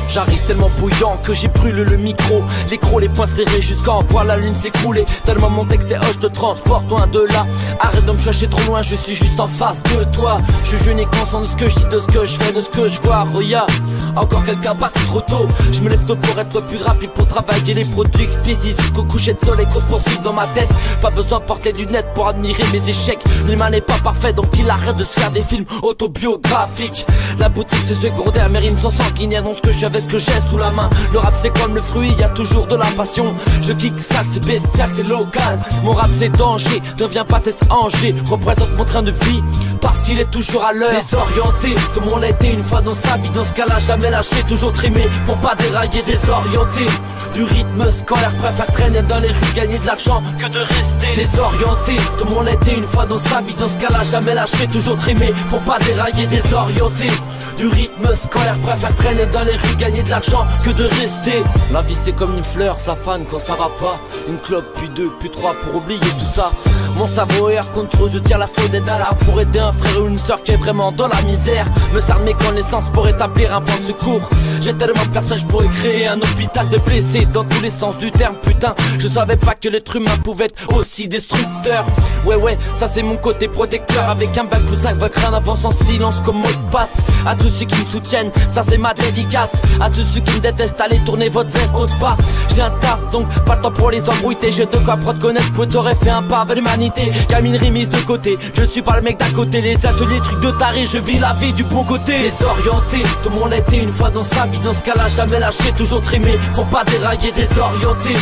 J'arrive tellement bouillant que j'ai brûlé le micro. L'écrou, les poings serrés jusqu'à en voir la lune s'écrouler. Tellement mon texte est je te transporte loin de là. Arrête de me chercher trop loin, je suis juste en face de toi. Je n'ai conscience de ce que je dis, de ce que je fais, de ce que je vois. Regarde, encore quelqu'un parti trop tôt. Je me lève tôt pour être plus rapide, pour travailler les produits explicites. Jusqu'au coucher de soleil, grosse poursuite dans ma tête. Pas besoin de porter des lunettes pour admirer mes échecs. L'humain n'est pas parfait, donc il arrête de se faire des films autobiographiques. La boutique c'est secondaire, mes rimes sont sanguinaires. Donc ce que je avec ce que j'ai sous la main. Le rap c'est comme le fruit, y a toujours de la passion. Je kick sale, c'est bestial, c'est local. Mon rap c'est danger, ne viens pas t'es Angers. Représente mon train de vie, parce qu'il est toujours à l'heure. Désorienté, tout le monde a été une fois dans sa vie. Dans ce cas-là, jamais lâché, toujours trimé pour pas dérailler. Désorienté, du rythme scolaire, préfère traîner dans les rues, gagner de l'argent que de rester désorienté. Tout le monde a été une fois dans sa vie. Dans ce cas-là, jamais lâché, toujours trimé pour pas dérailler. Désorienté, du rythme scolaire, préfère traîner dans les rues, gagner de l'argent que de rester. La vie c'est comme une fleur, ça fane quand ça va pas. Une clope, puis deux, puis trois pour oublier tout ça. Mon cerveau est contre trop, je tire la sonnette à la pour aider un frère ou une soeur qui est vraiment dans la misère. Me sers de mes connaissances pour établir un plan de secours. J'ai tellement de personnes, je pourrais créer un hôpital de blessés dans tous les sens du terme. Putain, je savais pas que l'être humain pouvait être aussi destructeur. Ouais, ça c'est mon côté protecteur. Avec un bac plus 5, votre rien avance en silence comme mot de passe. À tous ceux qui me soutiennent, ça c'est ma dédicace. À tous ceux qui me détestent, allez tourner votre veste autre part. J'ai un taf, donc pas le temps pour les embrouilles. J'ai de quoi pour te connaître, pour t'aurais fait un pas vers l'humanité. Gaminerie mise de côté, je suis pas le mec d'à côté. Les ateliers, trucs de taré, je vis la vie du bon côté. Désorienté, tout le monde a été une fois dans sa vie. Dans ce cas-là, jamais lâché, toujours trimé pour pas dérailler. Désorienté,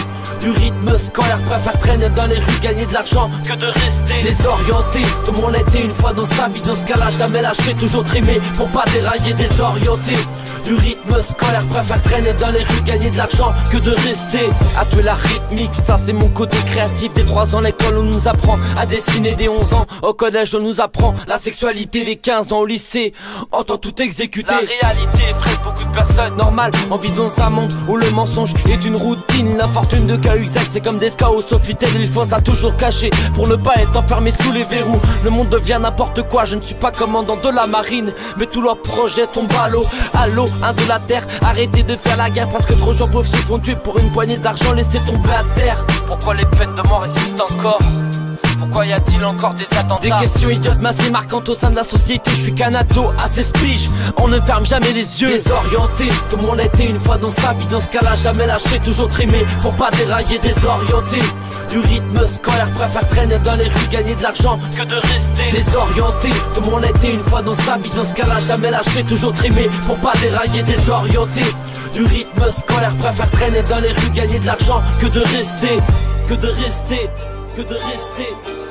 du rythme scolaire, préfère traîner dans les rues, gagner de l'argent que de rester désorienté. Tout le monde a été une fois dans sa vie. Dans ce cas-là, jamais lâché, toujours trimé pour pas dérailler. Désorienté, du rythme scolaire, préfère traîner dans les rues, gagner de l'argent que de rester. À tuer la rythmique, ça c'est mon côté créatif. Des 3 ans l'école on nous apprend à dessiner, des 11 ans au collège on nous apprend la sexualité, des 15 ans au lycée on entend tout exécuter. La réalité effraie beaucoup de personnes, normal, on vit dans un monde où le mensonge est une routine. La fortune de Cahuzac c'est comme des scas au Sofitel. Il faut ça toujours cacher pour ne pas être enfermé sous les verrous. Le monde devient n'importe quoi, je ne suis pas commandant de la marine, mais tous leurs projets tombent à l'eau. Allô, un de la terre, arrêtez de faire la guerre parce que trop gens pauvres se font tuer pour une poignée d'argent, laissez tomber à terre. Pourquoi les peines de mort existent encore? Pourquoi y a-t-il encore des attentats? Des questions idiotes mais assez marquantes au sein de la société. Je suis qu'un ado assez spiche, on ne ferme jamais les yeux. Désorienté, tout le monde a été une fois dans sa vie. Dans ce cas-là, jamais lâché, toujours trimé pour pas dérailler. Désorienté, du rythme scolaire, préfère traîner dans les rues, gagner de l'argent que de rester désorienté. Tout le monde a été une fois dans sa vie. Dans ce cas-là, jamais lâché, toujours trimé pour pas dérailler. Désorienté, du rythme scolaire, préfère traîner dans les rues, gagner de l'argent que de rester, que de rester, que de rester.